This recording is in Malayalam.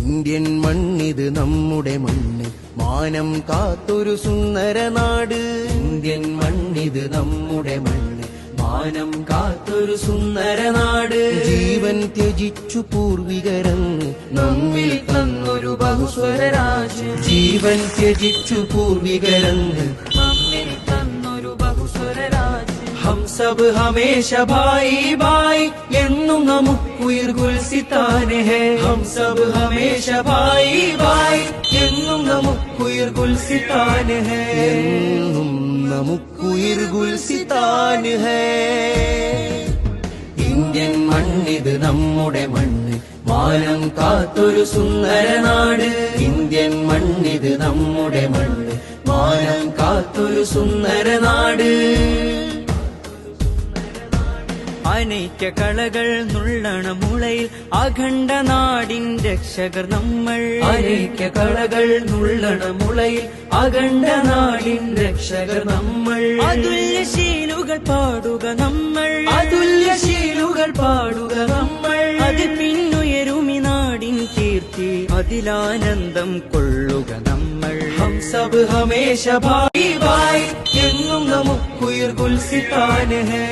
ഇന്ത്യൻ മണ്ണിത് നമ്മുടെ മണ്ണ്, മാനം കാത്തൊരു സുന്ദര നാട്. ഇന്ത്യൻ മണ്ണിത് നമ്മുടെ മണ്ണ്, മാനം കാത്തൊരു സുന്ദര നാട്. ജീവൻ ത്യജിച്ചു പൂർവികരങ്ങ് നമ്മിൽ തന്നൊരു ബഹുസ്വര രാജ്യം. ജീവൻ ത്യജിച്ചു പൂർവികരങ്ങ് നമ്മിൽ തന്നൊരു ബഹുസ്വര രാജ്യം. ഹം സബ് ഹമേശ ഭായി ഭായി എന്നും നമുക്കുയിർ ഗുൽസിത്താനെ ഹേ. ഹം സബ് ഹമേശ ഭായി ഭായി എന്നും നമുക്കുയിർ ഗുൽസിത്താനെ ഹേ. എന്നും നമുക്കുയിർ ഗുൽസിത്താന് ഹേ. ഇന്ത്യൻ മണ്ണിത് നമ്മുടെ മണ്ണ്, മാനം കാത്തൊരു സുന്ദര നാട്. ഇന്ത്യൻ മണ്ണിത് നമ്മുടെ മണ്ണ്, മാനം കാത്തൊരു സുന്ദര നാട്. അനൈക്യ കളകൾ നുള്ളണ മുളയിൽ അഖണ്ഡ നാടിൻ രക്ഷകർ നമ്മൾ. അനൈക്യ കളകൾ നുള്ളണ മുളയിൽ അഖണ്ഡ നാടിൻ രക്ഷകർ നമ്മൾ. അതുല്യശീലുകൾ പാടുക നമ്മൾ. അതുല്യശീലുകൾ പാടുക നമ്മൾ. അതിൽ പിന്നുയരുമി നാടിൻ കീർത്തി, അതിലാനന്ദം കൊള്ളുക നമ്മൾ. ഹം സബ് ഹമേശ ഭായി ഭായി എന്നും നമുക്കുയിർ ഗുൽസിത്താനെ ഹേ.